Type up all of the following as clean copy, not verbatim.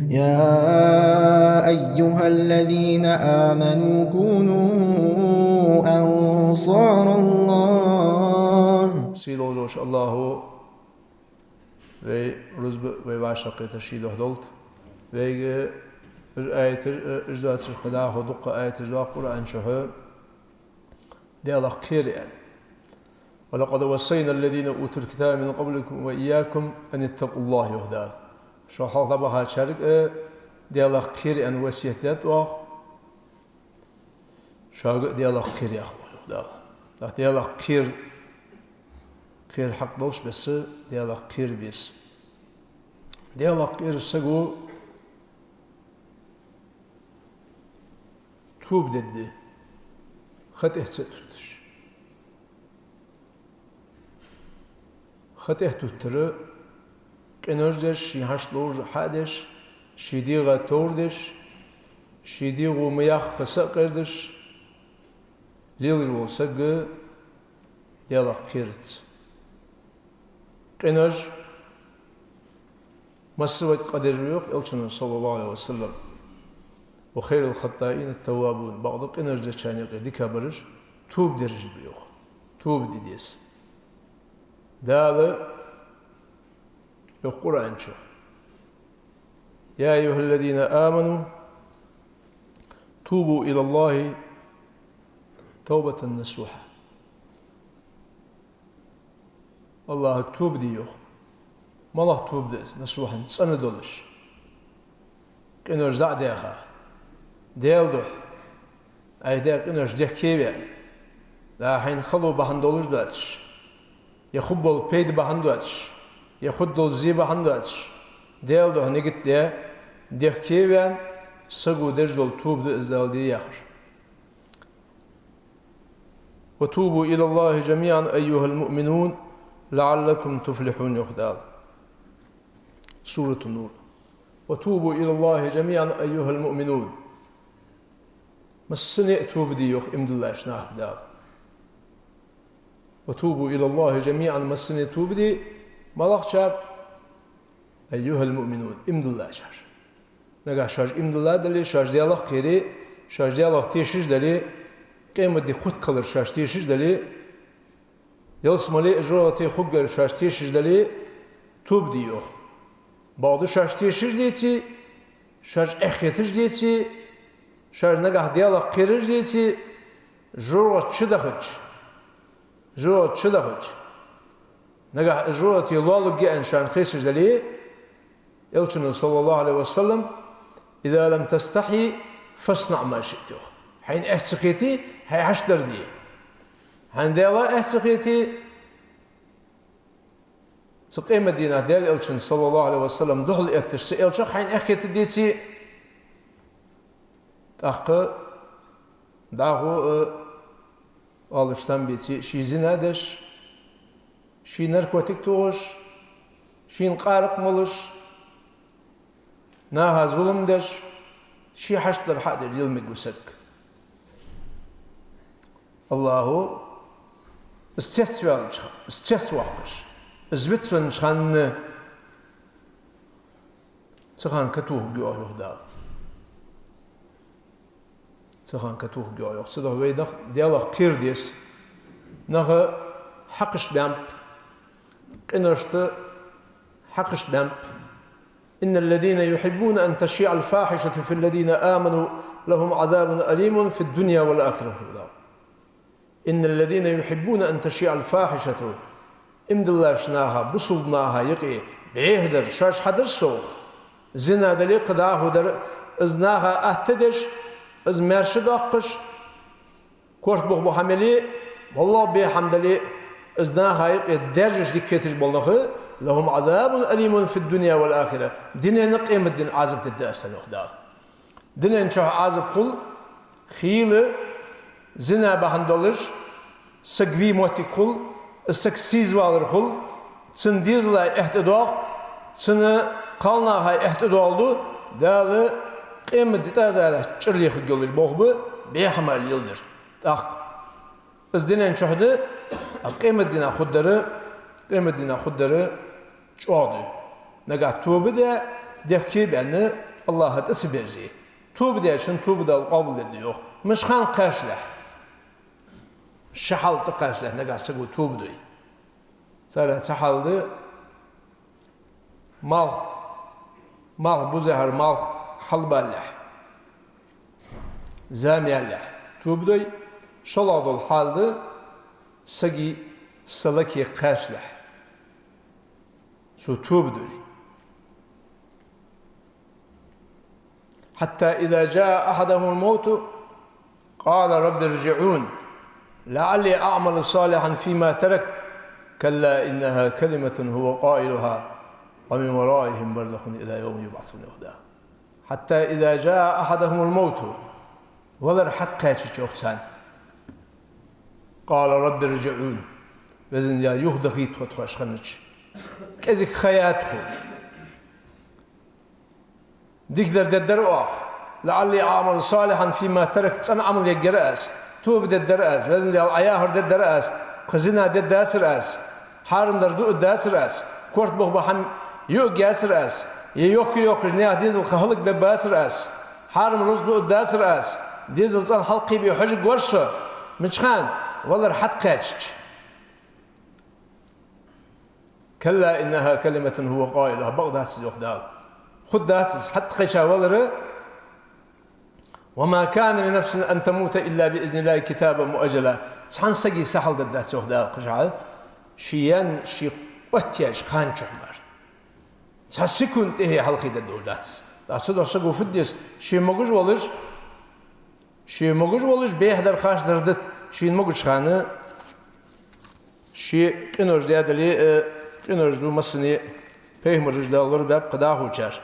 يا أيها الذين آمنوا كونوا أنصار الله. Sidolos Allahu ve rızbı ve vaşakete şidoh dolt ve ayetler icraatçı kadar hudukka ayetler Kur'an şahı diyalak kiriyen. وَلَقَدْ وَصَّيْنَا الَّذ۪ينَ اُوتُوا الْكِتَابَ مِنْ قَبْلِكُمْ وَاِيَّاكُمْ اَنِ اتَّقُوا اللّٰهِ يُهْدَى. Şu halda baha çarık diyalak kiriyen vesiyetlet o şu diyalak kiriyen yuhda. Diyalak kir hak dost besi diyalak kir biz. Diyalak kir segu tub dedi. Khat ehse tutmuş. Khat tutturı kenördeş, şihaşlur hadeş, şidiga tordeş, şidigu miyah kısa kardeş, lilir olsa gı diyalak kirit. Kenör masıvat kaderi yok, elçinin sallallahu aleyhi ve sellem. Ve khayrul hattâin tevvâbûn. Bağda kenörde çaynak dika barır, tub derece yok. Tub dediyiz. Dağlı yok Kur'an'çı. Ya eyyühellezine amenu tubu ilallahi tevbeten nesuha. Allah'a tub diyor. Malak tub des, nesuhan, sanı doluş. Kenör za'deha. Değildir. Ayder kenör cehkeve. Lahin khalu bahan doluş duatış. Yahubbol peydi bahan duatış. Yahuddol zi bahan duatış. Değildir. Ne gitti? Cehkeve sagu dejdol tub de izdal diye yakır. وَتُوبُوا إِلَى اللّٰهِ جَمِيعًا اَيُّهَا الْمُؤْمِنُونَ لَعَلَّكُمْ تُفْلِحُونَ يُخْدَالِ Surat-ı Nur. وَتُوبُوا إِلَى اللّٰهِ جَمِيعًا اَيُّهَا الْمُؤْمِنُونَ Mesine etûb diye yok imdillah şnah dal. وَتُوبُوا إِلَى اللّٰهِ جَمِيعًا mesine etûb diye malak çar eyyuhel mu'minun imdillah çar. Nega şarj imdillah dali şarj diyalak kiri şarj diyalak teşiş dali kıymeti khud kalır şarj teşiş dali yalsmali ecrati khugger şarj teşiş dali tub diyor. Bazı şarj teşiş diyeci şarj ehiyetiş diyeci şarj nega diyalak kiri diyeci jura çıdahıç jura çıdahıç nega ecrati yalalı gen şarj teşiş dali Elçinin sallallahu aleyhi ve sellem İzâ lem testahi fasna' mâ şi'tu. Hayn ehsıkhiyeti hay haşlar diye. Hande Allah ehsıkhiyeti sıkı Medine del Elçin sallallahu aleyhi ve sellem duhul ettirse elçi hayn ehsıkhiyeti diyesi tahkı dağı alıştan biti şi zinadeş şi narkotik tuğuş şi qarık moluş naha zulüm deş, şi haştlar hadir yılmik gusek. Allahu istes vaxtır. İzbetsen çıkanını çıkan katuh güya yuhda. Çıkan katuh güya yuhda. Sıda veydak diyalak kirdiz. Naha haqış bemp. Qinırıştı haqış bemp. إن الذين يحبون أن تشيع الفاحشة في الذين آمنوا لهم عذاب أليم في الدنيا والآخرة. إن الذين يحبون أن تشيع الفاحشة إمد الله شناها بصلناها يقي بيهدر شاش حدر سوخ زنا دلي قداه در ازناها أهتدش از مرشد أقش كورت بوخ بحملي والله بحمدلي ازناها يقي درجش ديكتش بالله لهم عذاب أليم في الدنيا والآخرة. دنيا نقيم الدين عازب تدأسن وخدار. دنيا نشوف عازب خل خيل زنا بهندلش سقوي موتي كل السكسيز والر خل سنديز لا احتضاق سن قالنا هاي احتضاقلو دالي قيم الدين دالي شرليخ جولش بوخبو بيحمل يلدر. تاق از دنيا نشوف ده قيم الدين خدره قيم الدين خدره çoğdu. Nega tövbe de defki beni Allah'a da berzi. Tövbe dersin, tövbe de kabul ediyor. Mışkan karşılah. Şahaltı karşılah. Ne kadar bu tövbe değil. Sonra şahaldı mal bu zehir mal halballah. Zamiyallah. Tövbe değil. Şoladol haldı sagi salaki karşılah. Şu tövbe değil. حتى إذا جاء أحدهم الموت قال رب ارجعون لعلي أعمل صالحا فيما تركت كلا إنها كلمة هو قائلها ومن ورائهم برزخ إلى يوم يبعثون حتى إذا جاء أحدهم الموت ولر حد قاتش جوكسان قال رب ارجعون وزن يا يهدخي تخش خنج كذك خياته ديكدر ددروا لعلي أعمل صالحا فيما تركت أنا عمل يجرأس توب ددرأس وزن يا عياهر ددرأس خزينة ددرأس حارم دردو ددرأس كورت بخ بحم يوك ياسرأس يوك جنيه ديزل خهلك بباسرأس حارم رزدو ددرأس ديزل صان حلقي بيحجق ورشة مشخان والله حد قاتش كلا إنها كلمة هو قائلها بغداد سيخدال خد داتس حتى خيشا ولره وما كان لنفس أن تموت إلا بإذن الله كتابا مؤجلا سحن سقي سحل داتس وخدال قشعال شيان شي قتياش خان شحمر سحسكون تهي حلقي دادو داتس داتس دوسقو فديس شي موجوج ولش بيهدر خاش دردت شي موجوج خانه شي كنوج ديادلي كنوج دو مسني Peygamber rüzgarları bab qıda uçar.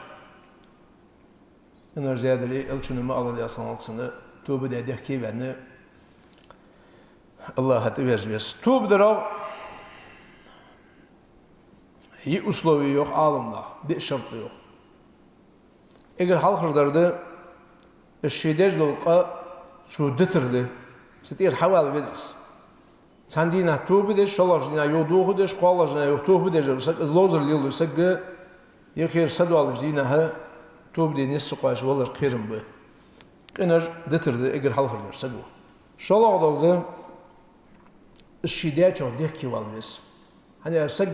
Onlar ziyadeli elçinin mağladı yasanalısını tövbe dedik ki beni Allah'a vermez. Tövbe de iyi uslubu yok alımda, bir şartlı yok. Eğer halkırdardı eşidej dolqa su ditirdi. Sitir haval vezis. Sandina tövbe de şolajına yoduğu de şkolajına yoduğu de jırsak izlozur yılırsak yıkır sadvalı dina ha tövbe de nesi qaş olur qirim bu. Qener ditirdi eğer halkırdarsa bu. Şolagdaldı şiddet çok dehki valvis. Hani ersak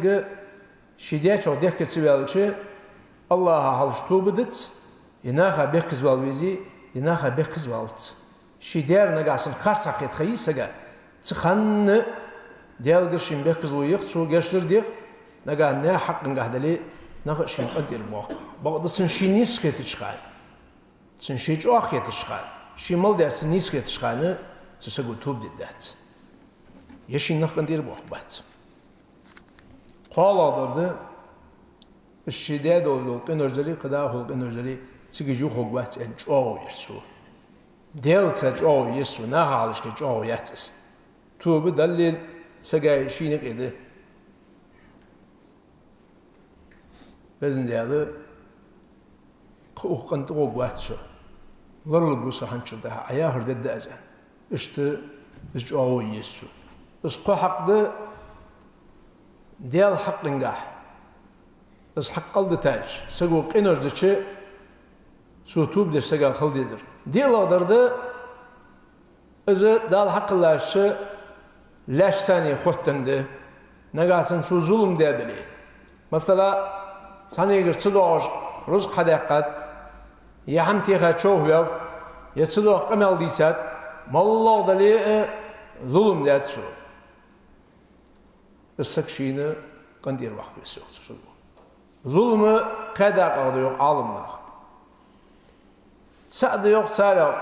şiddet çok dehki sivalçı Allah'a halış tövbe dit. Yinaha bekiz valvizi yinaha bekiz valt. Şiddet nagasın xarsak et xaysaga Sıxanı diğer gün bekizluyuk, su geçtirdik. Ne hakkın gahdeli, ne şey qadir bu. Bağda sen şey nisketi çıkar. Sen şey çok yeti çıkar. Şey mal dersin nisketi çıkarını size götürüp dedet. Yeşil ne qadir bu bat. Qaladırdı. İşide dolu enerjili qada hol enerjili sigici hogbat en çok yersu. Delta çok yersu ne halışke çok yersiz. Tövbe dalil sagay şinik idi. Bezin diyadı kuqantı qoqvatçı. Varlık bu sahançıda ayahır dedi azan. İşte biz o yesu. Biz qohaqdı diyal haqqınga. Biz haqqaldı taj. Sago qenerdiçi su tub der saga xildizir. Diyal ağdardı özü dal haqqılaşçı Leş sani xottandı. Nagasın su zulüm dedili. Mesela sani eğer çıdoğuz ruz qadaqat ya ham teha çoğuyav ya çıdoğ qamel diysat mallah dali zulüm dedi şu. Issak şeyini qandir vaqt besiyor. Zulmü qadaqadı yok alımlar. Sa'dı yok sa'la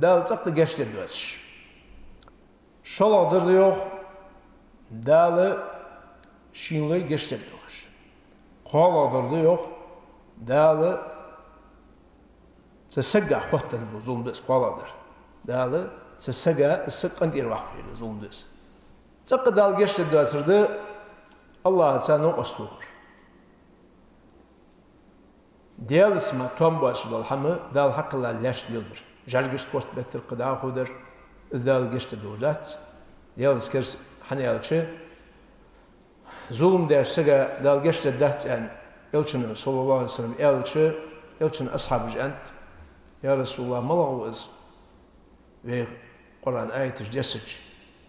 dal çaqdı geçti döş. Şoladır yok, dalı şinli geçtirdiyor. Qoladır yok, dalı sesga xottan zulmdes qoladır. Dalı sesga sıqqan dir vaqt veriyor zulmdes. Çaqı dal geçtirdiyordu. Allah sana qostur. Diğer ismi tom başlı hamı dal haqqla leşlidir. Jargis kost betir qada xudur. İzdal geçti devlet, yalnız kers haniyalçı, zulüm dersege dal geçti dersen elçinin sallallahu aleyhi ve sellem elçi elçin ashab jant ya Resulullah malağız ve Kur'an ayetiş cesiç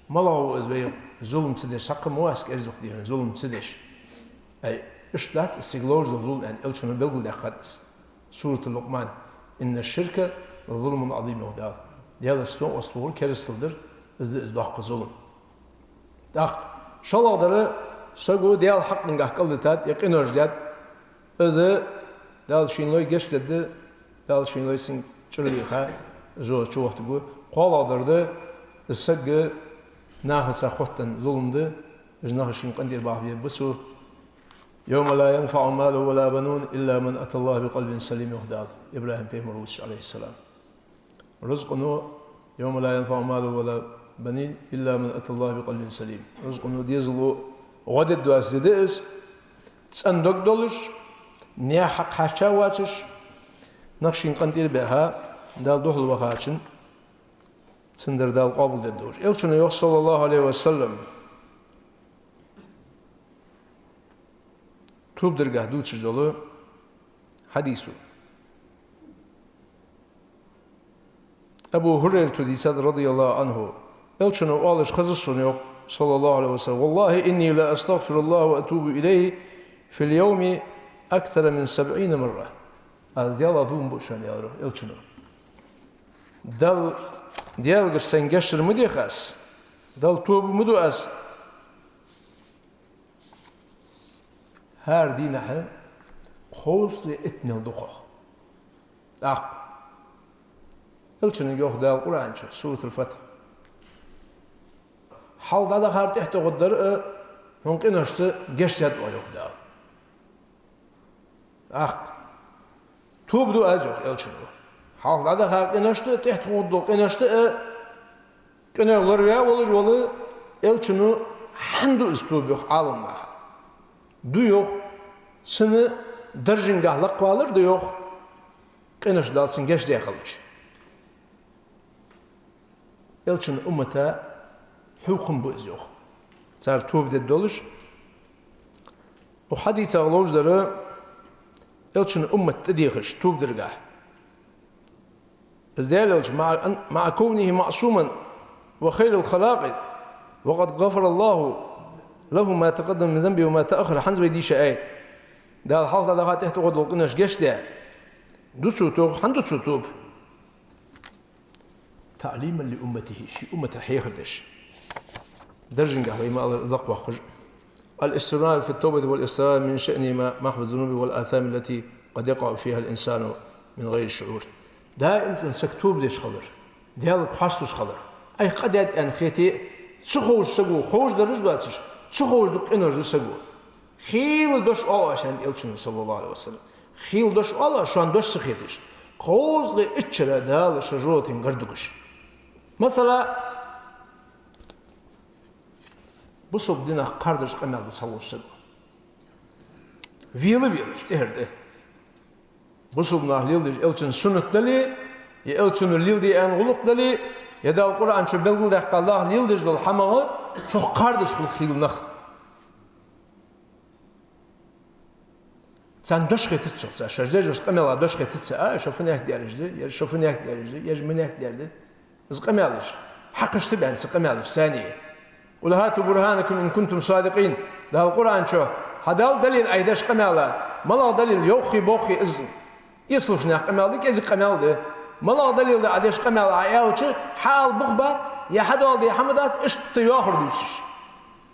malağız ve zulüm sideş sakın muask erzuk diyor zulüm sideş ay işlat istigloj zulüm en elçin bilgul daqatis Suratul Luqman inne şirke zulmun azim odal diyor sto ostur keristildir izdaq zulüm daq şalaqları sagu diyor hakkın qaqıldı tat yaqin örjat özü dal şinloy geçti dal şinloy sin çırlığa jo çoğtugu qoladırdı sagı nahsa xottan zulümdü jnah şin qandir bahviye busu يوم لا ينفع مال ولا بنون إلا من أتى الله بقلب سليم يهدى إبراهيم بيمروس عليه السلام رزقنا يوم لا ينفع مال ولا بنين إلا من أتى الله بقلب سليم رزقنا ديزلو غدد دواسدس تصندق دولش نيا حق حاشا واتش نقشين قندير بها دال دوحل وخاشن سندر دال قابل دور يلشنا يوصل صلى الله عليه وسلم توب درگاه دو چجلو حدیثو Ebu Hureyre tüdised radıyallahu anhu elçinu alış kızısın yok sallallahu aleyhi ve sellem vallahi inni la estağfirullah ve etubu ileyhi fil yevmi akthara min 70 marra az yala dum bu şan yavru elçinu dal diğer sen geçir mi diyas dal tubu mu duas her dinahe خوص اتنل دقة أق elçinin yok da Kur'an çö Suratul Fatih halda da har tehte qadar mümkün işte geçet o yok da aq tubdu az yok elçin halda da har işte tehte qadar işte günahlar ya olur yolu elçini handu üstub yok alınma du yok sını dırjingahlık qalır da yok qinaş dalsın geç diye qılış elçin ümmete hukum bu yok. Sar tövbe doluş. O hadis ağlojları elçin ümmette diyiş tövbe dirgah. Zdel elç ma kunihi ma'suman ve khayrul khalaqid ve qad ghafara Allah له ما تقدم من ذنبه وما تأخر حنز بيدي شيء ده الحالة ده قاعد تحت قدر قناش جشت دوسو توب حندوسو توب تعليما لأمته شيء أمته حيخدش درجن قهوة ما ذق وخرج الاستمرار في التوبة والإصرار من شأن محو الذنوب والآثام التي قد يقع فيها الإنسان من غير الشعور دائما سكتوب ليش خضر ديالك حاسوش خضر أي قد أن خيتي تخوج سجو خوج درج داتش تخوج دق إنرج سجو خيل دوش الله عشان يلشن صلى الله عليه وسلم خيل دوش الله شان دوش سخيتش خوز غي اتشرا دال شجرة قردقش مثلا بصوب دينا قردش قمال بصوش سجو فيلي اشتهرده بصوب نهليل ديش يلشن سنة دلي يلشن الليل دي أن غلق دلي يدا القرآن شو بيقول لك الله يلدج للحماة شو قردش بالخيل نخ سان دوش خيتت شو شجدة جوش قملا دوش خيتت شوفني هك دارجدي يا شوفني هك دارجدي يا من هك دارجدي إز قمالش حقش تبان سقمالش ثانية ولا هاتوا برهانكم إن كنتم صادقين ده القرآن شو هذا دليل أيدش قملا ما دليل يوخي بوخي إز يصلش ناق قمالك إز قمال ده ملا دليل ده عدش قمال عيالش حال بخبات يا حد والد يا حمدات اشت ياخر دوسش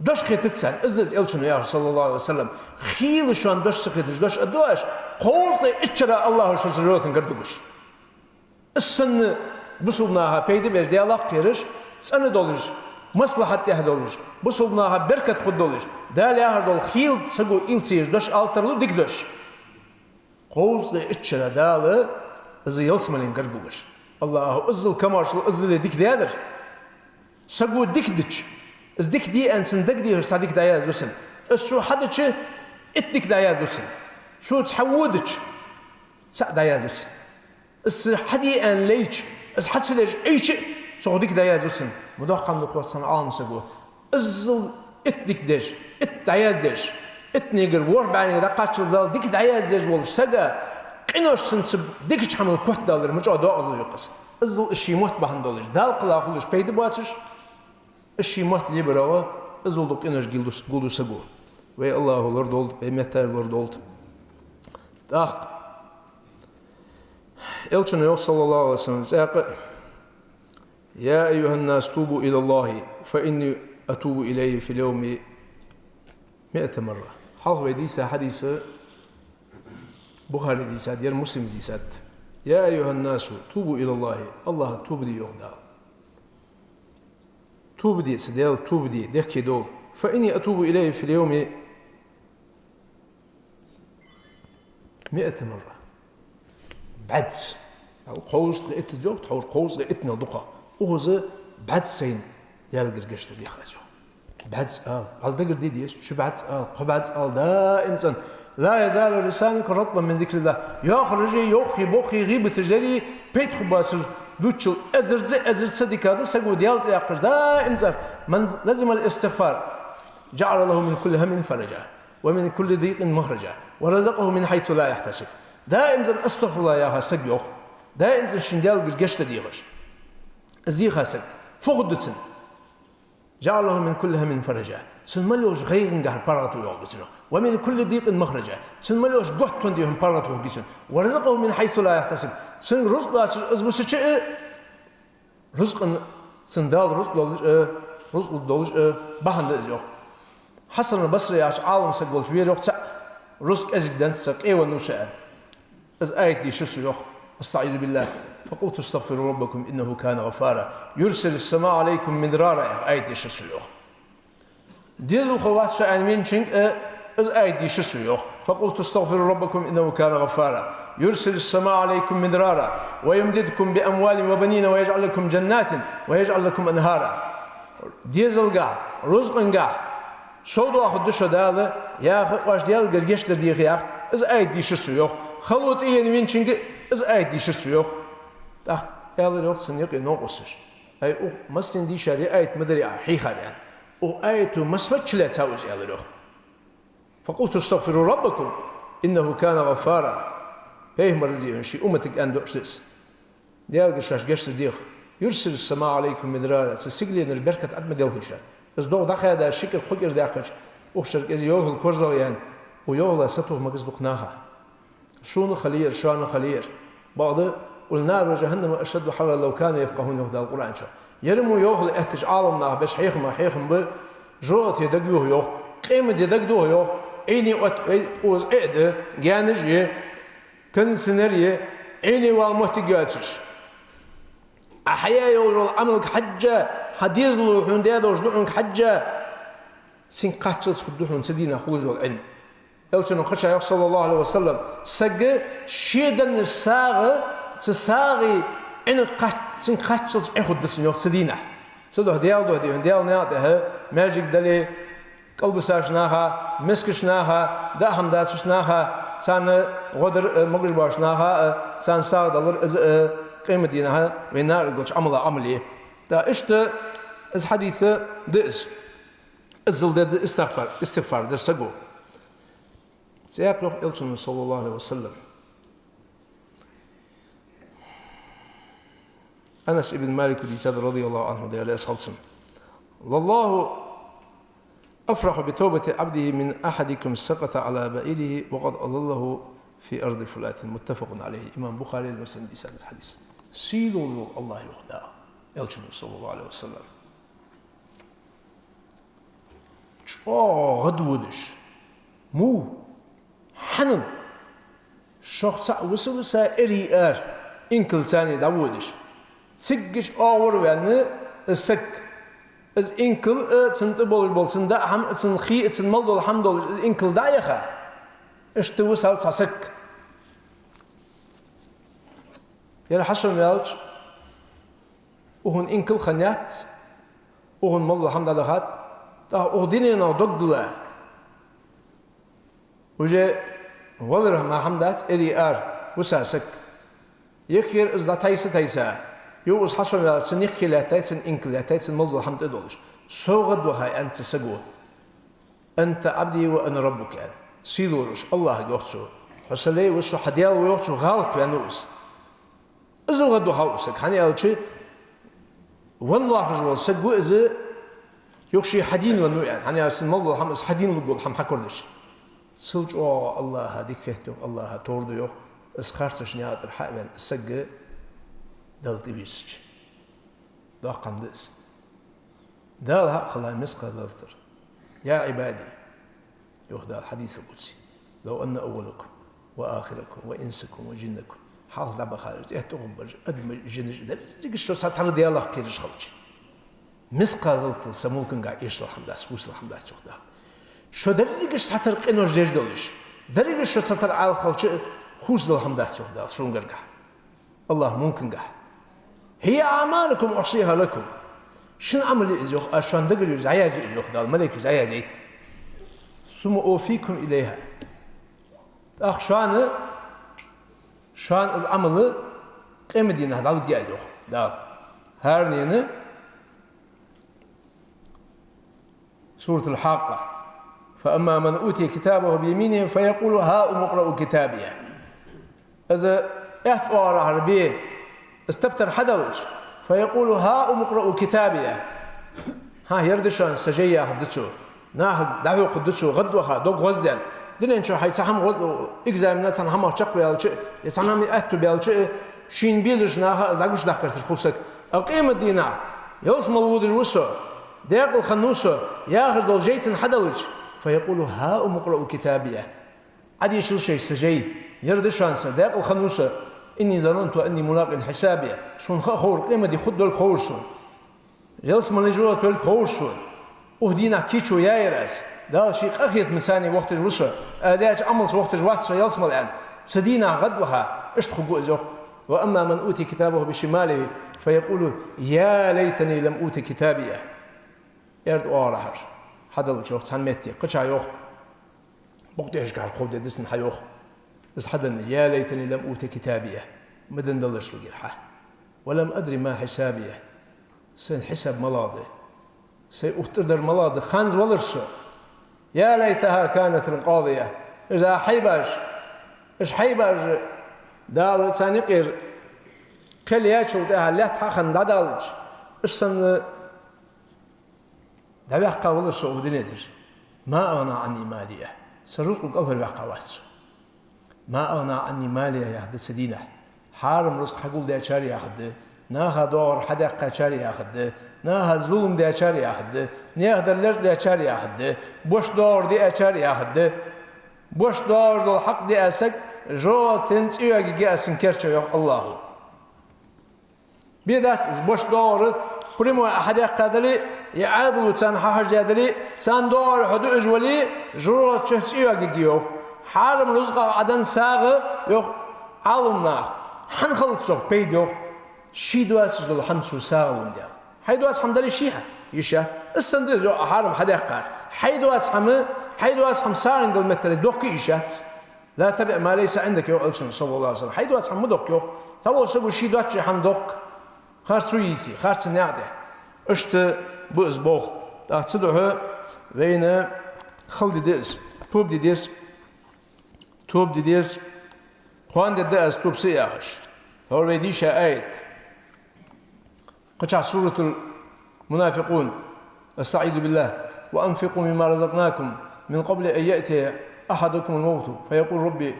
دوش خيتتسن ازز الشن يا صلى الله عليه وسلم خيل شان دوش سخيتش دوش ادوش قوز اتشرا الله شزروتن قردوش السن بصلناها بيدي بيز ديالق كيرش سنه دولج مصلحه يهدولج بصلناها بركه خدولج دال يا دول خيل سغو السيج دوش الترلو ديك دوش قوز اتشرا دال إذا يلسمن قربوش الله أزل كمارشل أزل ديك ديادر سقو ديك ديش إز ديك دي أنسن ديك دي هرسا ديك داياز دوسن إسو حدش إتديك داياز دوسن شو تحودش سا داياز دوسن إس حدي أن ليش إس حد سدج أيش سو ديك داياز دوسن مداقم لقوة صنعان سقو أزل إتديك ديش إت داياز ديش إتنيجر ور بعني رقاتش ذال ديك داياز ديش والش سقا قينوش سنسب ديكش حمل كوت دالر مجادو أزل يقص أزل الشيموت بحن دالش دال قلاخلوش بيد باتش الشيموت اللي براوه أزل دو قينوش قلدو سقو وي الله لور دولد وي متر لور دولد تاق إلشن يوم صلى الله عليه وسلم يا أيها الناس توبوا إلى الله فإني أتوب إليه في اليوم 100 مرة حلق ويديسة حديث بخاري ديسات يا مسلم ديسات يا أيها الناس توبوا إلى الله توب دي يغدا توب دي سديل توب دي ديكي دول فإني أتوب إليه في اليوم 100 مرة بعدس القوس غيت جو تحول قوس غيتنا دقة وهذا بعدس سين ديال قرقشت دي خرجوا بعدس على دقر ديس شو بعدس قبعدس دا إنسان لا يزال لسانك رطبا من ذكر الله يخرج يوخي بوخي غيب تجري بيت خباسر دوتشل أزر صديق هذا سقو ديال يقش دا إنسان من لازم الاستغفار جعل له من كل هم فرجا ومن كل ضيق مخرجا ورزقه من حيث لا يحتسب دا إنسان استغفر الله يا سق يوخ دا إنسان شندال قرقشت ديغش الزيخ سق فقدتن جعل له من كل هم فرجا سنملوش غير نجار باراتو يوغسنو ومن كل ضيق مخرجا سنملوش قطن ديهم باراتو يوغسن ورزقه من حيث لا يحتسب سن رزق ازبسچ رزق سندال رزق دولش بهند يوغ حسن البصري عاش عالم سقولش ويروق رزق ازدن سقي ونوشان از ايت دي شسو يوغ استعيذ بالله فقلت استغفروا ربكم إنه كان غفارا يرسل السماء عليكم مدرارا آية دي شسويوخ ديز الخواس شأن من شنك از آية دي شسويوخ فقلت استغفروا ربكم إنه كان غفارا يرسل السماء عليكم مدرارا ويمددكم بأموال وبنين ويجعل لكم جنات ويجعل لكم أنهارا ديز القاع رزق القاع شودو أخذ دشو داله يا واش ديال قرقشتر ديخ ياخ از آية دي شسويوخ خلوت إيان من شنك از آية دي شسويوخ تاخ يالر يوقسن يقي نوقسش أي أو مسن دي شريعة آية مدري حيخان يعني أو آية مسفت لا تساوج يالر يوق فقلت استغفروا ربكم إنه كان غفارا فيه مرزي شيء أمتك أن دوشس ديال قشاش قشت ديخ يرسل السماء عليكم مدرارا سسجلين البركة عد مديل هشان بس دوغ داخل هذا الشكل خجر داخل وخشر كذي يوه الكرزة يعني ويوه سطوه ما قصدقناها شون خلير شان خلير بعض والنار وجهنم أشد حرا لو كانوا يفقهون يهدى القرآن شو يرموا يوه لأهتج عالمنا بس حيخم بجوت يدقوه يوه قيمة يدقوه يوه عيني وز إعدة جانج كن سيناريو عيني والموت جاتش أحياء يقول عملك حجة حديث له هندية وجلوعنك حجة سين قاتل سكدوهم سدينا خروج العلم يلتون خشى صلى الله عليه وسلم سج شيدا الساغ تساغي إن سين قاتل يأخذ دسنيو سدينا سدوه ديال ناده ماجيك دلي قلب ساشناها مسكشناها داهم داسشناها سان غدر مجرش باشناها سان ساغ دلر قيمة دينها وينا يقولش عملي دا إشت إز حديثة دئس إزل دد استغفار در سقو سيقول إلتون صلى الله عليه وسلم أنس ابن مالك ديساد رضي الله عنه دي عليه صلصم والله أفرح بتوبة عبده من أحدكم سقط على بائله وقد أضله في أرض فلات متفق عليه إمام بخاري المسلم ديساد الحديث سيلوا الله يخدع يلتون صلى الله عليه وسلم غدودش مو حنن شخص وسوسة إريئر إنكل ثاني داودش سجش أور ويعني السك إز إنكل تنتبول بالسن دا هم تنخي تنملدول حمدول إنكل دايخة اشتوسال تسك يعني حسن يالج وهن إنكل خنيات وهن ملدول حمدالهات تا أوديننا دقدلا وجه وبره ما حمدات إريئر وساسك يخير إز دا تايسا يوز حسن يا سنيخي لا تايسن إنك لا تايسن ملدو الحمد إدولش سوغد وهاي أنت سقوه أنت عبدي وأنا ربك يعني سيلورش الله يغسو حسلي وسو حديال ويوسو غلط بينوس إذا غدو خاوسك هني ألشي والله رجل سجوا إذا يخشي حدين ونوعان هني أسمع الله هم حدين ويقول هم حكردش سلج الله هذيك كهتو الله توردو يو اسخارتش نيات الحقن سج دلتي بيسج ده قندس ده الحق الله مسق دلتر يا عبادي يهدى الحديث القدسي لو أن أولكم وآخركم وإنسكم وجنكم حافظ لعبة خارج تغبر أدم جنج ده تيجي شو ساتر ديالله كيرش خلش مسق دلتر سموكن قاعد يشرح حمداس وصل حمداس يهدى شو دريجش ساتر قنور جدولش دريجش شو ساتر على خلش خوش ذل حمداس يهدى شون قرقه الله ممكن قه هي أعمالكم أحصيها لكم شن عمل إزيوخ أشان دقر يزعيز إزيوخ دال ملك يزعيز إيت ثم أوفيكم إليها أخ شان إز عمل قيمة دينها دال جايزوخ دال هارنينه سورة الحاقة فأما من أوتي كتابه بيمينه فيقول هاؤم اقرأوا كتابيه إذا احتوار عربيه استبتر حدوش فيقول هاؤم اقرأوا كتابيه ها يردشان سجية حدثوا ناه دعوا قدسوا غدوها دوق غزل دلين شو حيسحم غد إجزاء من الناس هم أشق بيالش يسحم أهتو بيالش شين بيزش ناه زعوش دخلت خلصك القيمة دينا يوصل الود الوسع ديق الخنوسة ياخذ دول جيتن حدوش فيقول هاؤم اقرأوا كتابيه عادي شو شيء سجي يردشان صدق الخنوسة إني ظننت أني ملاق حسابي شون خور قيمة دي خد دول خورسون جلس من الجوة دول خورسون وهدينا كيتشو يايرس ده شيء أخيط مساني وقت الوسع أزاج عمل وقت الوقت يلس الآن سدينا غدوها اشتخوا زوج وأما من أوتي كتابه بشماله فيقول يا ليتني لم أوتي كتابيه يرد أورهر هذا الجوج سنمتي قشع يوخ بقدي أشجع الخود دسن حيوخ بس حدا يا ليتني لم أوت كتابيه مدن دلش وجرحه ولم أدري ما حسابيه سنحسب ملاضي سيؤتدر ملاضي خانز ولرسو يا ليتها كانت القاضية إذا إيش حيباج دال سانيقير كل ياتشو ده لا تحخن دادالج إيش سن ده بيحقى ولرسو ودنيتر ما أغنى عني مالية سرق القهر بيحقى واتسو ما أغنى عني مالية يا حد سدينة حارم رزق حقول دي أشاري يا حد ناها دور حدق أشاري يا حد ناها ظلم دي أشاري يا حد نيهدر لج دي أشاري يا حد بوش دور دي أشاري يا حد بوش دور دو الحق دي أسك جو تنس إيوغي جي أسن كرشو يوح الله بيدات إز بوش دور بريمو حدق قادلي يعادلو تان حاحر جادلي سان دور حدو إجولي جو تنس إيوغي جيوح حارم رزقه عدن ساغه يوخ عالمنا حنخلط سوق بيدو شي دواس جل حمسو ساغون ديال حي دواس حمدلي شيها يشات السندل جو حارم حداقار حي دواس حم ساغن دل متر دوك يشات لا تبع ما ليس عندك يو ألشن صلى الله عليه وسلم حي دواس حم دوك يو تو سبو شي دوات حم دوك خارسو يسي خارس نعده اشت بوز بوخ تصدوه وين خلدي ديس توب دي ديس توب دي ديس خوان ده از توب سياش هو ويديش آيت قطع سورة المنافقون استعيذوا بالله وأنفقوا مما رزقناكم من قبل أن يأتي أحدكم الموت فيقول ربي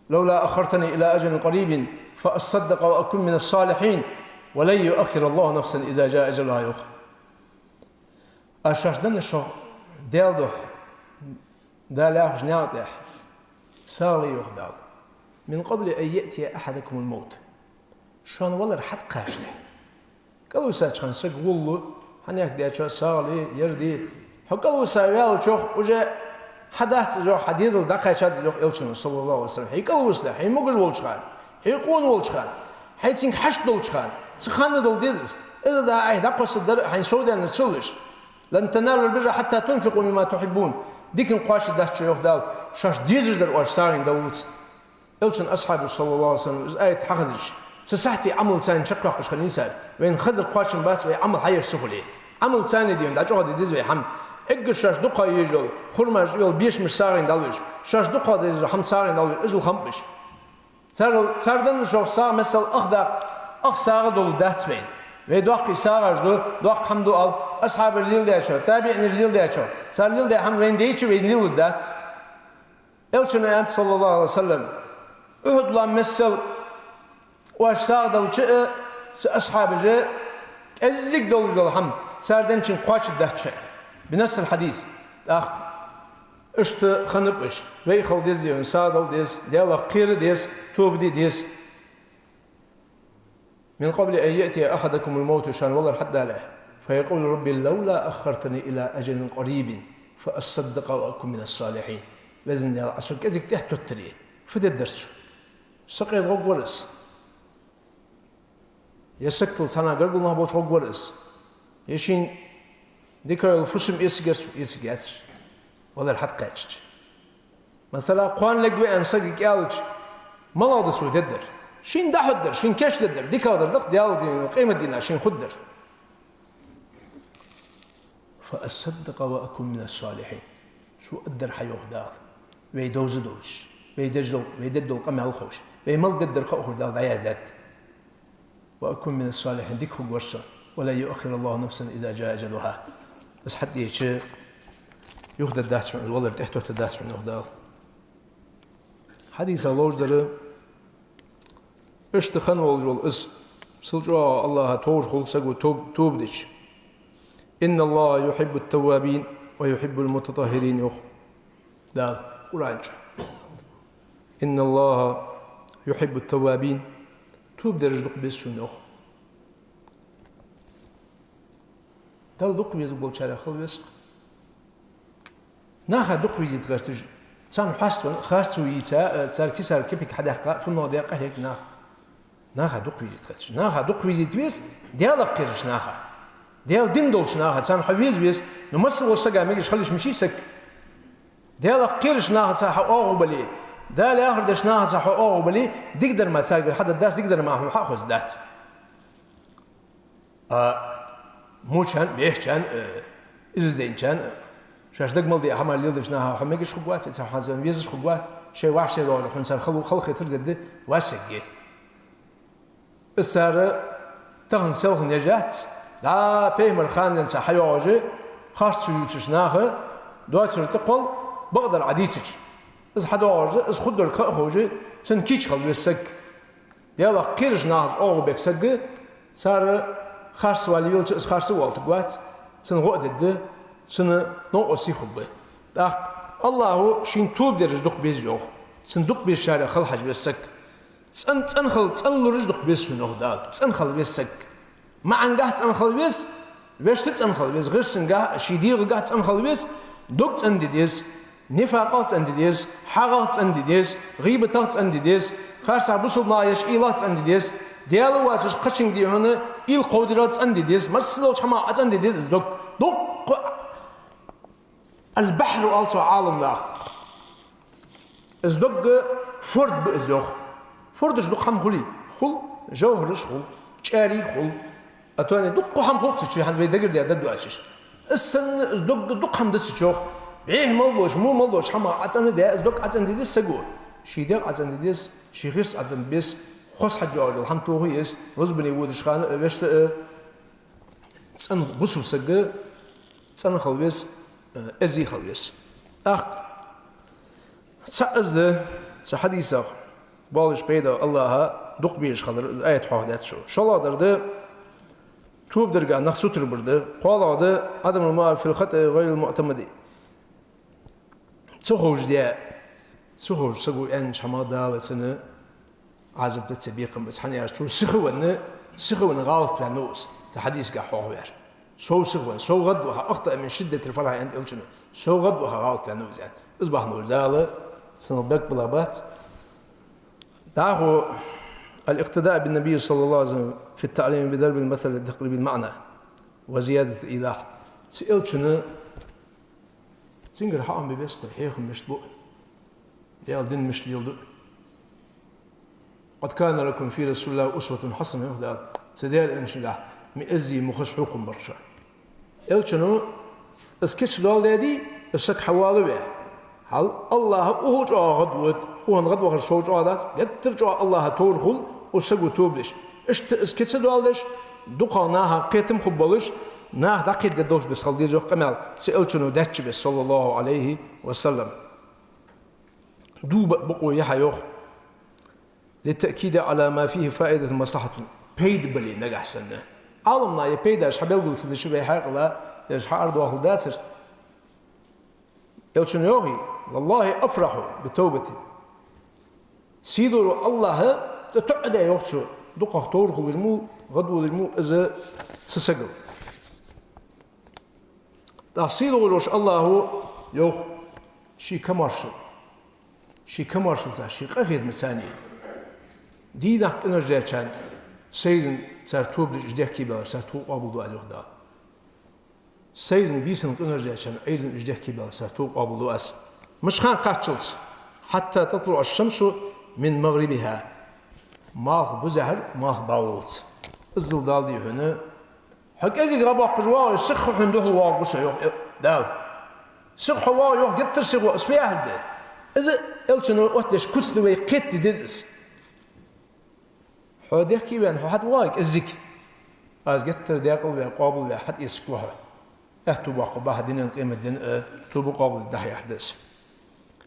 لولا أخرتني إلى أجل قريب فأصدق وأكون من الصالحين ولن يؤخر الله نفسا إذا جاء أجلها يؤخر أشاش دن الشو ديالدوح دالاح جناطح سالي يخدال من قبل أن يأتي أحدكم الموت شان والله حد قاشله قالوا ساتشان سق والله هناك دياتشا سالي يردي قالوا ساويال شوخ وجا حدث جو حديث الدقيقات جو إلشن صلى الله عليه وسلم هي قالوا سلا هي مقر والشخان هي قون والشخان هي تنك حشد والشخان سخان دل ديزس إذا ده عهد أقص الدر حين سودا نسولش لن تنالوا البر حتى تنفقوا مما تحبون ديكن قاش دهش يخدال شاش ديزر در وارسارين دولت إلشن أصحابه صلى الله عليه وسلم آية حقدش سسحتي عمل ثاني شقاقش خلينسال وين خزر قاشن باس وعمل حير سهولي عمل ثاني ديون دا جوه ديز وي حم اقشاش دقا يجول خرماش يول بيش مش سارين دالوش شاش دو قادر هم سارين أول إجل خمبش سردن شو سار مثل أخ سار دول داتسمين ve doq isarajdu doq hamdu al ashabı lildaço tabi'in lildaço sar lilda ham rendeçi ve lildat elçine ant sallallahu aleyhi ve sellem uhudlan mesel ve sağdalçı ashabıcı ezzik dolujul ham sardan için qaç daçı binasıl hadis aq işte xanıpış ve xil diziyon sağdal diz dela qir diz tubdi diz من قبل أن يأتي أحدكم الموت شان والله حتى له فيقول ربي لولا أخرتني إلى أجل قريب فأصدق وأكون من الصالحين لازم يا عشر كذا تحت التري فده الدرس سقي الغوغ ورس يسكتل تنا قرب الله بوت غوغ ورس يشين ذكر الفسم يسجس والله حتى كاتش مثلا قوان لقوا أن سقي كالج ما لا دسو تدر شين ده حدر شين كاش تدر دي كادر دق ديال دين قيمة دينا شين خدر فأصدق وأكون من الصالحين شو قدر حيوه دار ويدوز دوش ويددل قمع الخوش ويمل ددر خوه دار عيازات وأكون من الصالحين ديك هو ورسا ولا يؤخر الله نفسا إذا جاء أجلها بس حتى يتشي يخدر داس من الولد تحته تداس من الدار حديث الله جدر İşte xan olacak is sılca Allah'a doğru olsa bu tövbe diç. İnna Allah yuhibbut tevvabin ve yuhibbul mutatahhirin yok. Dal Kur'anca. İnna Allah yuhibbut tevvabin tövbe derəcək biz yok. Dal dok biz bol çara xılvəs. Naha dok biz itqartış. San hasvan xarsu yita sarki pik hadaqa funu daqiqa hek nah. Naha dok vizit kaç. Naha dok vizit biz diyalog kiriş naha. Diyal din dolş naha. Sen haviz biz numasıl olsa gamek işgaliş mişisek. Diyalog kiriş naha saha oğubali. Dal ahırdaş naha saha oğubali. Digder ma sargır hada das digder ma hum hafız dat. Muçan beşcan izleyncan şaşdık mal diye hamal yıldız naha hamek iş xugwat sa hazan viz xugwat şey vahşe rol xunsan xalq xitr dedi wasigi. السارة تغن سوخ نجات لا بيمر خاندن سحيوجي خاص يوتشناخ دواتر تقول بقدر عديتش إز حدوجي إز خدر كأخوجي سن كيش خل بسك يلا كيرج ناس أو بكسك سار خاص والي يلش إز خاص والت قوات سن غدد سن نقصي خبه الله شين توب درج دق بيزيو سن دق بيشارع خل حج بسك تنخل رجدك بس من أهدال تنخل بسك ما عنده تنخل بس وش تنخل بس غير سنجا شدير قاعد تنخل بس دكت عندي ديس نفاقات عندي ديس حاجات عندي ديس غيبتات عندي ديس خارس عبوس النايش إيلات عندي ديس ديالوات قشنج دي هنا إيل قدرات عندي ديس مسلو حماعات عندي ديس دك البحر ألتو عالم لا إزدق فرد بإزدق فردش دق هم خلي خل جوهرش خل شاري خل أتواني دق هم خل تشي هند بيدقر دي عدد دواشش السن دق هم دس تشوخ بيه ملوش مو ملوش حما عتن ده دق عتن دي سجوا شي ده عتن دي شي غير عتن بس خص حجار الحم توهي إس رزبني ودش خان وشت سن بسوا سج سن خلويس أزي خلويس سأز سحديثه بالش بيدا الله دق بيش خلر آية حاضر شو الله درده توب درجة نخسوتر برده قال هذا عدم الماء في الخطأ غير المعتمد سخوج ديا سخوج سقو إن شما دال سنة عزب تتسبيقا بس حني أشتو سخوان غلط بنوس تحديث كحوار شو سخوان شو غد وها أخطأ من شدة الفرح عند إلشنا شو غد وها غلط بنوس يعني أصبح نور دالة سنة بك بلابات دعه الاقتداء بالنبي صلى الله عليه وسلم في التعليم بضرب المثل لتقريب المعنى وزيادة الإيضاح سئلت شنو سنجر حقهم ببسقي هيخم مش بق ديال دين مش ليلدو قد كان لكم في رسول الله أسوة حسنة يهدى سديال إنشلاح مئزي مخش حكم برشا قلت شنو اسكس دول دي الشك حوالي بيه هل الله أوج غدود وان غد وخر صوج عادات جتر الله تورخل وسجو توبلش اسكتسد والدش دقاناها قيتم خبالش نه دقيت دوش بس خلدي جو قمل سألتنو دتش بس صلى الله عليه وسلم دو بقوا يحيوخ للتأكيد على ما فيه فائدة مصلحة بيد بلي نجح سنة عالمنا يبيدش حبيل قلت سيد شو بيحق لا يشحر دواخل داتر يلتنو يوغي والله أفرح بتوبتي سيدو الله تقعد يوخشو دقة تورخ ورمو غدو ورمو إذا سسجل تحصيل ولوش الله يوخ شي كمارشل شي قهيد مساني دي دق إنرجع كان سيرن سرتوب لجدك كبار سرتوب قابل دو أجوه دا سيرن بيسن إنرجع كان أيضا جدك كبار سرتوب قابل دو أس مش خان قاتشلس حتى تطلع الشمس من مغربها ماخ بزهر ماخ باولت الزل دالدي هنا حق ازي غابا قجوا سخ حندوه الواقع سيوخ داو سخ وا يوخ جتر سيغو اسبيا هده اذا الچنو وتش كسلوي قت ديزس حوديك كيبان حد وايك ازيك از جتر داقل وقابل حد يسكوها اهتو باق بعدين قيمه دين تو بقابل ده يحدث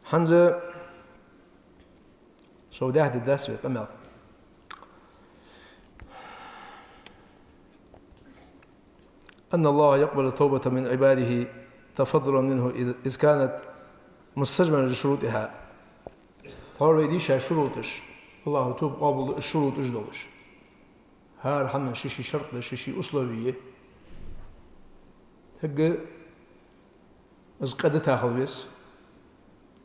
حنزه شو ده الدرس وقمل أن الله يقبل التوبة من عباده تفضلا منه إذ كانت مستجملا لشروطها طار يديش شروطش الله توب قابل الشروط اجدولش هار حمن شيشي شرط شيشي أصلوية تقى إذ قد تاخذ بس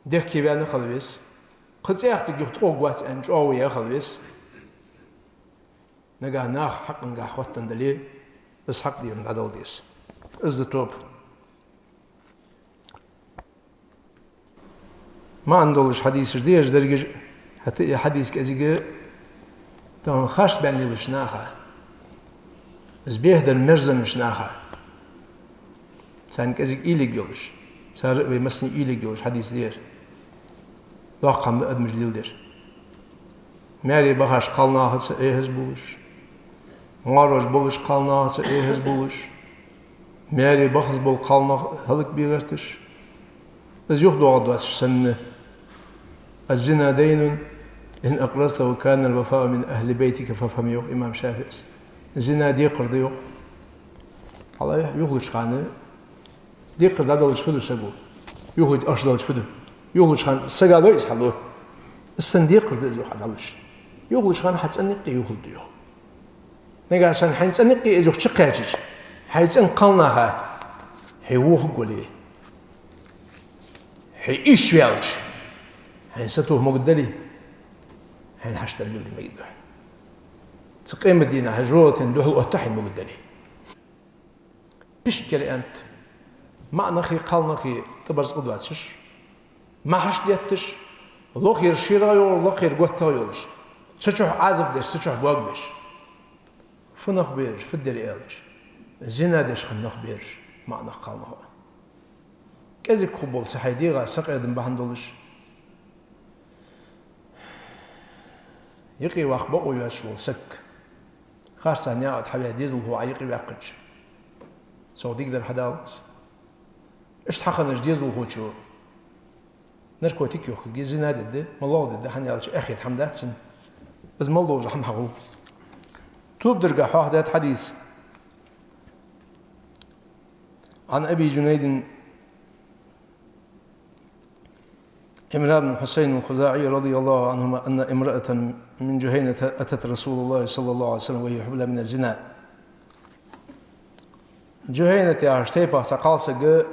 ديك بيان خذ بس قد سيحتك يخطوق وات أنج أوي ياخذ بس نجا ناخ حق نجا خواتن دليل بس حق دي من عدو ديس إز توب ما عندولش حديث جديش درجة حتى حديث كذي تون خاش بين اللي شناها إز بيهدر مرزن شناها سان كذي إيلي جولش صار بيمسني إيلي جولش حديث دير واقعا أدمج ليلدر ماري بخاش قالناها سأيهز بولش مارج بولش قالناها سأيهز بولش ماري بخز بول قالناها هلك بيغرتش إز يخدو عدواس سنة الزنا دين إن أقرصت وكان الوفاء من أهل بيتك ففهم يوخ إمام شافعي الزنا ديقر ديوخ الله يخلش خانه ديقر دادلش فدو سقو يخلج أشدلش فدو يخلج خان سقالو يسحلوه السن ديقر ديوخ عدلش يخلج خان حتسنقي يخلج ديوخ نقا سن حين سنقي إزوخ شقاجش حيسن قلناها حيوخ قولي حيش فيالش حين ستوه مقدلي حين حشت الليل ما يدوح تقيم الدين هجرات دوح الأتحين مقدلي بشكلي أنت ما نخي قال نخي تبرز قدواتش ما حش ديتش الله خير شيرا يور الله خير قوتا يورش تشوح عازب ديش تشوح بواق بيش فنخ بيرش فدر إيلش زنا ديش خنخ بيرش ما نخ قال نخ كذي قبول سحيديغا سقيدن بحندولش يقي واق بقو يشول سك خارسا نياقت حبيا ديزل هو عيقي واقج سعوديك در حداوت اش تحقنش ديزل هو شو نركو تيكيوخ جيزي نادد ده مالله ده حني قالش اخي حمداتسن از مالله جحم حقو توب درجة حاحدات حديث عن أبي جنيد عمران بن حسين الخزاعي رضي الله عنهما أن امرأة من جهينة أتت رسول الله صلى الله عليه وسلم وهي حبلى من الزنا جهينة عشتيبا سقالسة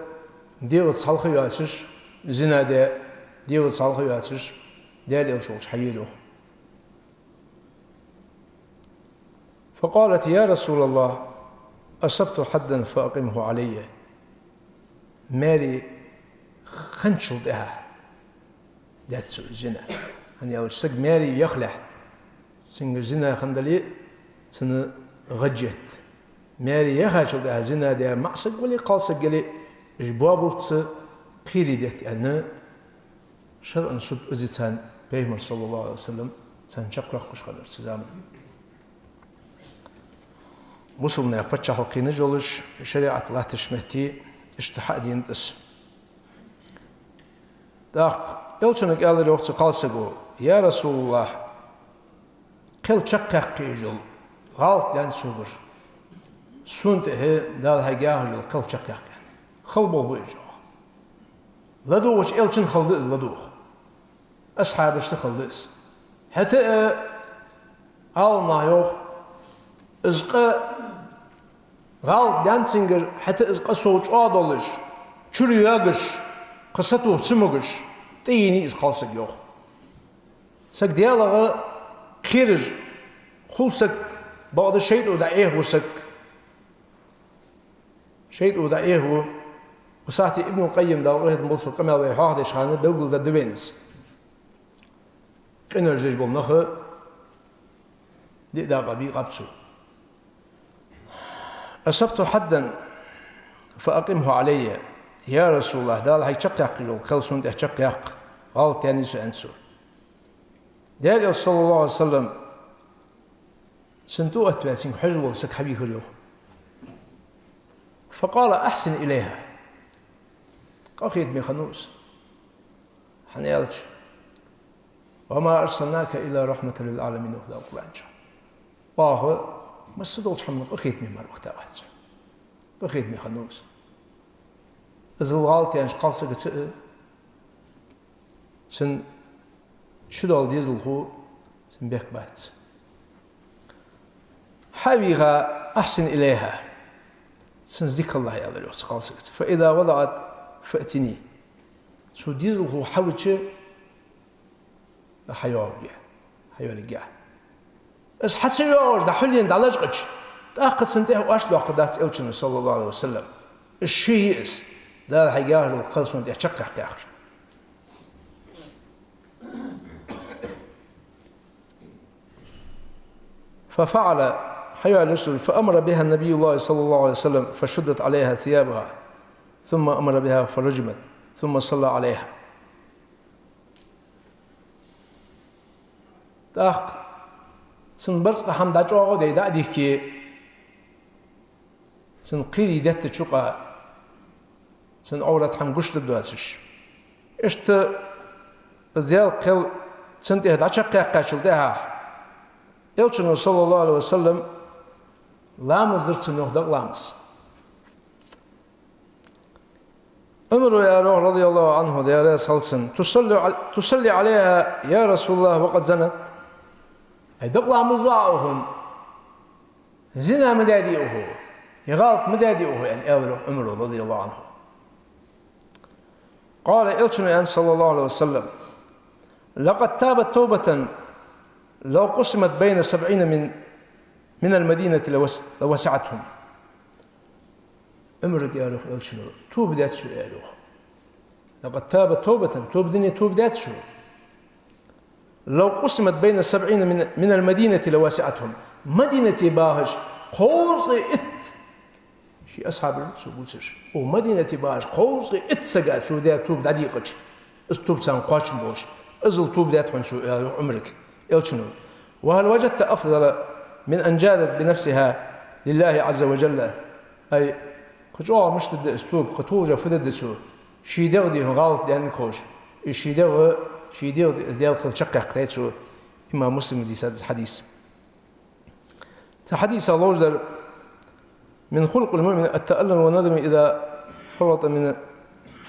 ديغت صالخ ياسش زنا ديغت صالخ ياسش ديال الشوش حييره فقالت يا رسول الله أصبت حدا فأقمه علي ماري خنشل بها ذات زنا يعني أول شيء ماري يخلع سنجر زنا خندلي سن غجت ماري يخلع بها زنا ده معصق ولي قاصق لي جبابلت قيري ده أنا شرعا سب أزيتان بيهمر صلى الله عليه وسلم سان شقرق مش قدر سزامن مسلمنا يقبتش حلقين جولش شريعة الله تشمهتي اشتحاء دين دس داق يلچنك أهل روحت قالسقو يا رسول الله قل شقق يجل غالط دان سوبر سنته دال هجاهل قل شقق خلبو بيجو لدوش يلچن خلدز لدوخ أصحاب اشتخلدز حتى alma yok ızqa غالط دانسينجر حتى ازقا صوت عادلش çürüyagış qısatu çımıgış teyini iz qalsık yok sak diyalağı qirij xulsak بعض الشيء ودا ايه وسك شيء ودا ايه وساعتي ابن القيم دا واحد مولس القمه وهاد شانه بيقول ذا دوينس كنرجج بالنخ دي دا قبي قبسو أصبت حدا فأقمه علي يا رسول الله دال هاي شقيق يقول خلصون ده شقيق غلط يعني سأنسو دال صلى الله عليه وسلم سنتو أتواسين حجو سك حبي خريو فقال أحسن إليها قاخيد من خنوس حنيالش وما أرسلناك إلا رحمة للعالمين وهذا القرآن وهو ما صدقش حمل قاخيد من مر وقتها واحد قاخيد من خنوس إذا الغلط يعني قالسك سن شدال ديزل هو سن بيك بات حبيغا أحسن إليها سنذكر الله يا ذلك قالسك فإذا وضعت فأتني سو ديزل هو حوتش حيوان بس حتى يور ده حلين ده لجقش تأخذ سنتين وأشلو قدات إلشن صلى الله عليه وسلم الشيء يس ده حيجاه القلصون ده شق حكاخر ففعل حيوان الرسول فأمر بها النبي الله صلى الله عليه وسلم فشدت عليها ثيابها ثم أمر بها فرجمت ثم صلى عليها تأخ سنبرزق حمد جوعو دي داديه كي سنقيري دات تشوقا سن عورت حم قشت الدواسش اشت زيال قل سنتيه دا شقيق قاشل دها يلچنو صلى الله عليه وسلم لامز درسن يخدق لامز عمر يا روح رضي الله عنه ديارة صلصن تصلي عليها يا رسول الله وقد زنت هيدق لامز وعوهن زنا مدادئه يغالط مدادئه يعني عمر رضي الله عنه قال إلشن صلى الله عليه وسلم لقد تابت توبة لو قسمت بين 70 من المدينة لوسعتهم امرك يا روح إلشن توب دات شو يا روح لقد تابت توبة توب دنيا توب دات شو لو قسمت بين 70 من المدينة لوسعتهم مدينة باهش قوزي شي أصحاب السبوسش ومدينة باهش قوزي سجات شو ده توب دقيقة استوب سان قاش بوش أزل توب دات شو يا عمرك إلشنو وهل وجدت أفضل من أن جادت بنفسها لله عز وجل أي كجوا مش تد استوب قطوجة فدد شو شي دغدي غلط لأن كوش شي دغ زيال خل شقة قتيت شو إمام مسلم زي سادس حديث تحديث الله جل من خلق المؤمن التألم والندم إذا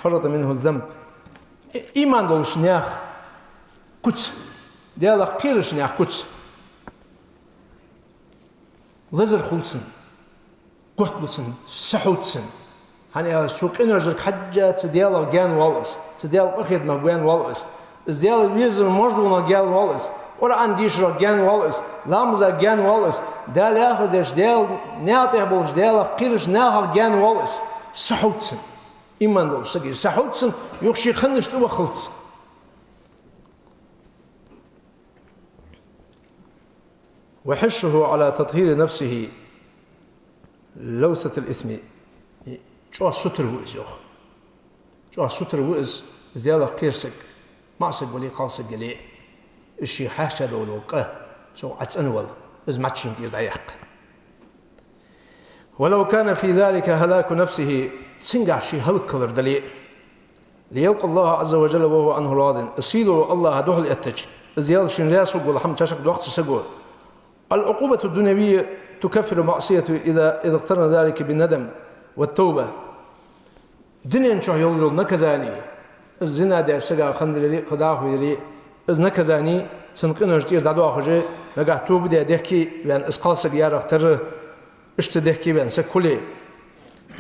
فرط منه الذنب إيمان دولش نياخ كتس ديالا قيرش نياخ كتس لزر خلصن قتلسن سحوتسن هني سوق إنرجك حاجة تديالا جان والس تديالا أخير ما جان والس إزديالا ويزن مرضونا جان والس قرآن ديشرا جان والس لامزا جان والس دال ياخدش ديال نعطيه بولش ديالا قيرش ناها جان والس سحوتسن إيمان دول سجي سحوتسن يخشي خنش تو خلص وحشه على تطهير نفسه لوثة الإثم جوا ستر وإز يوخ جوا ستر وإز زيادة قيرسك معصب ولي قاصد قلي الشي حاشا دولوك سو أتسأنول إذ ما تشين دير دايق ولو كان في ذلك هلاك نفسه تسنقع شي هلكلر دلي ليلقى الله عز وجل وهو عنه راض اسيلوا الله هدوه الاتج زيال شن راسو قول حمد تشق دوخ سقول العقوبة الدنيوية تكفر معصيته إذا اقترن ذلك بالندم والتوبة دنيا شو يولد نكزاني الزنا در سجا خندري قداه ويري إذ نكزاني سنقنا جدير دعوة خجى نجح توب ده دهكي بأن إسقاط سجيار اختر اشتدهكي بأن سكولي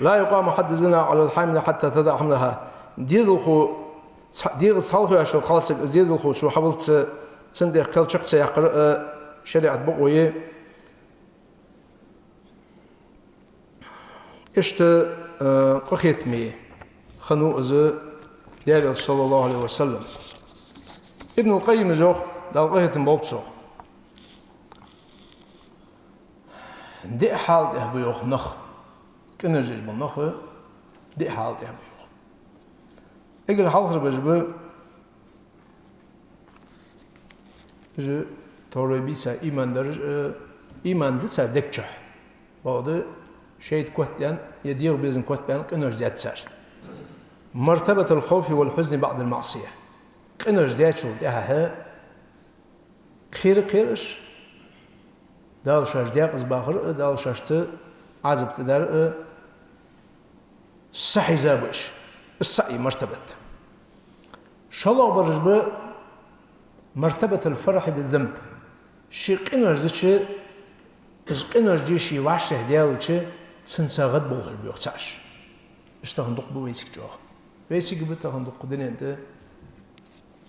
لا يقام حد الزنا على الحامل حتى تضع حملها ديزل خو ديغ صالحو عشان خلاصك ديزل خو شو حاولت سندي قل شخص يقرأ شريعة بقوية اشت قختمي خنو از ديال صلى الله عليه وسلم ابن القيم جوخ دال قختم بولتشو دي حال ده بيوخ نخ كنا جيج بالنخ دي حال ده بيوخ اگر حال بجبه je torbi sa iman disa dekçah bağdı şehit kutlan yedir bizim kutlan qınoj detsar martabatul khawf wal huzn ba'd al ma'siyah qınoj detçu daha qirqish dal şajdiq izbahir dal şaştı azibti dar sahi zabush السعي مرتبة شلون برجبه مرتبة الفرح بالذنب شي قناج دشي از قناج دشي واشته ديالچه سنساغت بولر بيوخساش اشتهندق بو ويسك جو ويسك بتهندق دنينده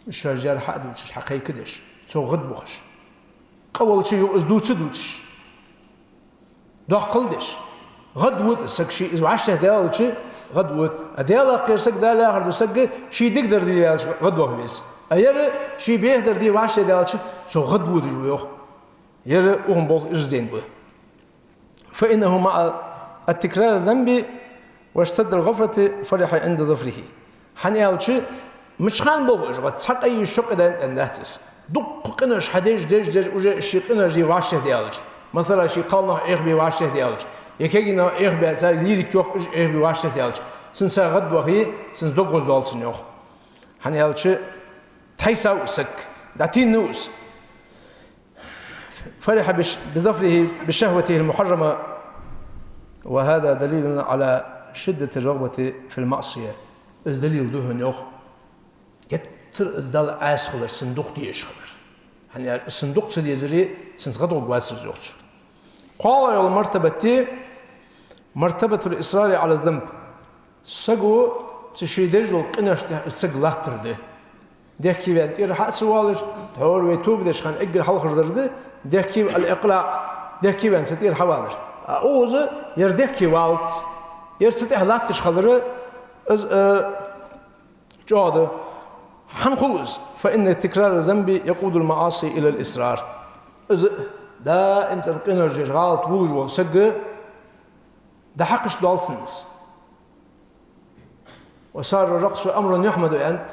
الشجر حدوش حقيقي كدش سو غد بوخش قول شي از دوتش دقلدش غد ود سكشي از واشته ديالچه غدوت أديالا قيرسك دالا هردوسك شي دقدر دي غدوه بيس أير شي بيهدر دي واشي دالش سو غدوه دجوه ير وهم بول إرزين به فإنه مع التكرار الذنب واشتد الغفرة فرح عند ظفره حنيالش مش خان بول غد ساق أي شق دان ناتس دق قناش حديش ديش وجه شي قناش دي واشي دالش مثلا شي قالنا إخ بي واشي دالش يكينا إخ بأسار ليريك يوك إخ بواشته ديالش سنسا غد وغي سنس دوغوز والسن يوخ هني هالش تايساو سك داتين نوس فرح بظفره بشهوته المحرمة وهذا دليل على شدة الرغبة في المعصية إز دليل دوهن يوخ يتر إز دال عاس خلر صندوق ديش خلر هني الصندوق سديزري سنس غد وغواسر زوخ قال المرتبة مرتبة الإصرار على الذنب سجو تشيدج لو قناشته السج لاتر ده كي بنت يرحق سوالش تهور ويتوب دش خان اجر حلقر درده كي الإقلاع كي بنت ستير حوالر أوز يردكي والت يرستي هلاتش خلره از جاده حنخلص فإن تكرار الذنب يقود المعاصي إلى الإصرار از دا انت القناش غلط بوج وسج ده حقش دالسنس وصار الرقص أمر يحمد أنت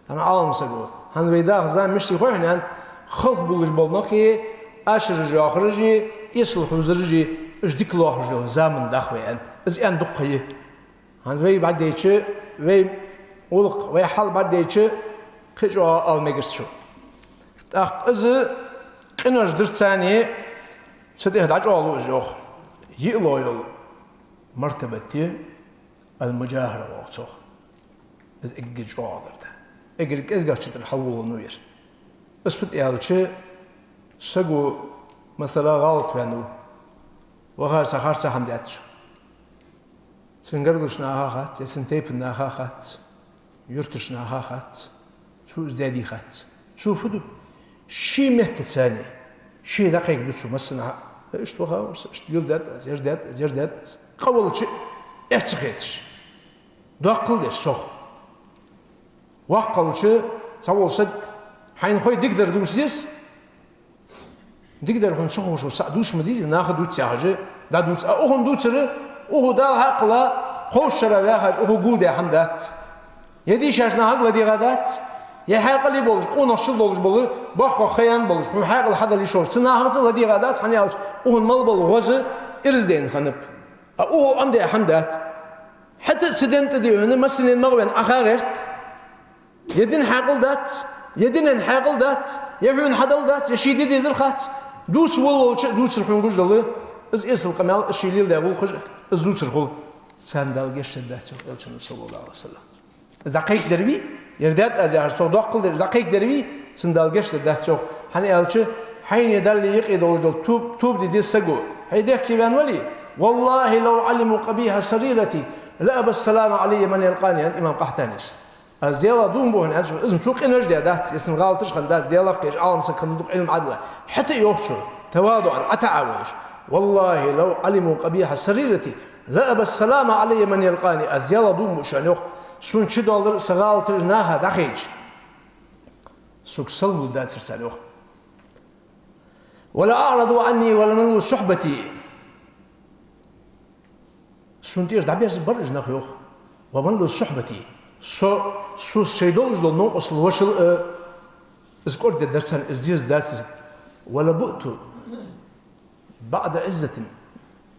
أنا عالم سجوا هن بيداخ زين مشتي خوين أنت خلق بولج بالنقي أشرج آخرجي يصلح وزرجي إجديك لاخرجي زمن دخوي أنت إز أن دقية هن وي بعد ديتش وي ولق وي حال بعد ديتش خجوا المجلس شو أخ إز قناش درس ثانية سده دعج أولو جوخ يلويل مرتبتي المجاهرة والصوخ إذا إجج عادرته إجرك إزجاج تر حول نوير أثبت إيالشة سجوا مثلا غلط بينو وغير سخر سهم داتش سنجرجش ناخات سنتيب ناخات يرتش ناخات شو زادي خات شوفوا شي مهت ثاني شي دقيق دوتشو مثلا إيش توخا إيش تقول ذات زير ذات قول شيء إيش دقل صح وقل شيء سووا صدق حين خوي دقدر دوسيس دقدر هون شو دوس مديز ناخذ دوس حاجة دا دوس هون دوسره دا هقلا خوش شرا واحد قول ده حمدات يدي شاش ناخذ ودي غدات يحاقلي بولش ونشل بولش بولي بقى خيان بولش محاقل هذا اللي شور سناهرس الذي غادات حني أوش وهن مال بول غزة إرزين خنب أو عندي حمدات حتى سدنت دي هنا مسنين مغبن أخاغرت يدين حاقل دات يدين حاقل دات يفعون حدل دات يشيد دي زرخات دوس دوس رحون قج الله از إسل قمال الشيليل ده بول خج از دوس رخول سندال جشت دات صلى الله عليه وسلم زقيق دربي يردات از يهر صدق قل زقيق دربي سندال جشت دات شو hani elçi حين يدل يقيد ولد توب دي سجو هيدك كيبان ولي والله لو علموا قبيح سريرتي لأبى السلام علي من يلقاني الإمام قحطانيس زيلا دون بوهن اسم سوق انرجي دات يسن غالطش خندات زيلا قيش عالم سكندوق علم عدله حتى يوصل تواضعا اتعاوش والله لو علموا قبيح سريرتي لأبى السلام علي من يلقاني زيلا دون بوشان يوخ سون شي دولار سغالطش ناها دخيج سوق سلو دات سرسالوخ ولا أعرضوا عني ولا منو صحبتي سنتير دعبير برج نخيوخ ومنو صحبتي سو سيدولج دول نوقص الوشل اذكر درسان ازديز داسر ولا بؤت بعد عزة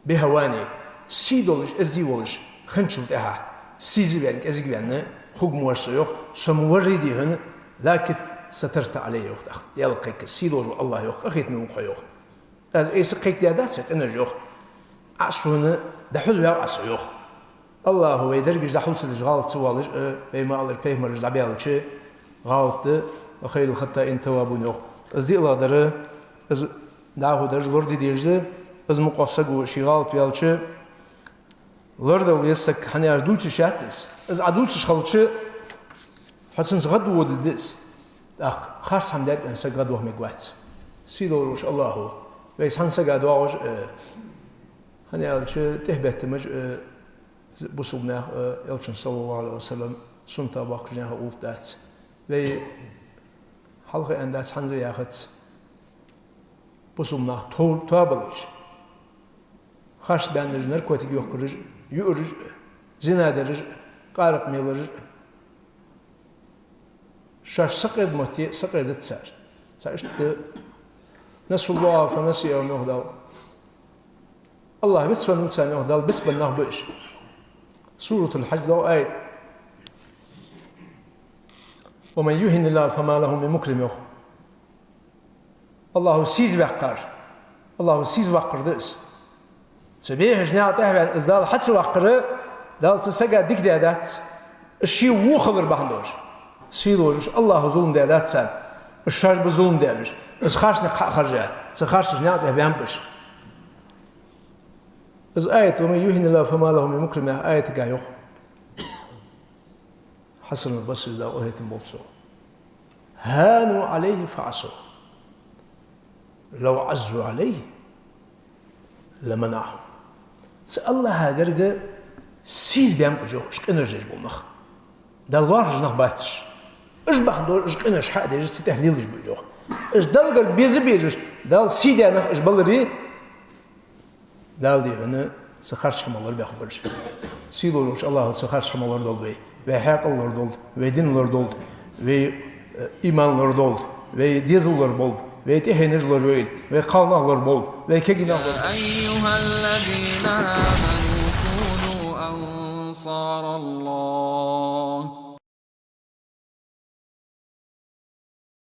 بهواني سيدولج ازيولج خنشل تها سيزي بيانك ازيك بيانا خوك موارسيوخ سموردي هن لكن سترت عليه يوخ يلا قيك سيدولج الله يوخ اخيت نوخ يوخ از ايس قيك دي داسر انا يوخ عشونا دحل يا عصيوخ الله هو يدرج دحل سدج غلط سوالج بما الله بيمر زعبيالش غلط وخير الخطا ان توابون يوخ از دي الله در از داهو درج لورد ديرج از مقصق شي غلط يالش لورد ويسك حني اردوش شاتس از ادوش خلچ حسن غد ودلدس اخ خاص حمدات ان سغد وهم مغوات سيدوش الله هو ويس حن سغد واج hani elçi tehbettimej bu subnah elçin sallallahu aleyhi ve sellem sunta bakjana ultas ve halqa endas hanza yaxat bu subnah tabalış xaş bendirler kotik yok kırır yürür zinaderir qarıq melir şaş saqed moti saqedet sar işte nasullah fa nasiya nuhda الله بس فنوتسان يهدل بس بالنه بيش سورة الحج لو آية ومن يهن الله فما له من مكرم يخ الله سيز بقر الله سيز بقر دس سبيه جناع تهبان ازدال حدس بقر دال تسجى ديك دادات الشي وو خبر بحندوش سيدوش الله ظلم دادات سان الشر بظلم دارش از خارج خرجه سخارج جناع تهبان بش از آية ومن يهن الله فما له من مكرم آية قايوخ حسن البصري ذا أهيت بولسو هانوا عليه فعصوا لو عزوا عليه لمنعهم الله قرقة سيز بيام بجو اشك انرجيج بولنخ دال وارج نخ باتش اش بحندور اشك انرج حق ديج ستهليلج بجو اش دال قرق بيزي بيجش دال سيدي نخ اش بلري دال دي هنا سخرش حمالر بيخبرش سيدولوش الله سخرش حمالر دولد ve haqqlar doldu ve dinler doldu ve imanlar doldu ve dizler bol ve tehenizler öyle ve qavnaqlar bol ve keginaqlar eyyuhellezina amanu kunu ansarallah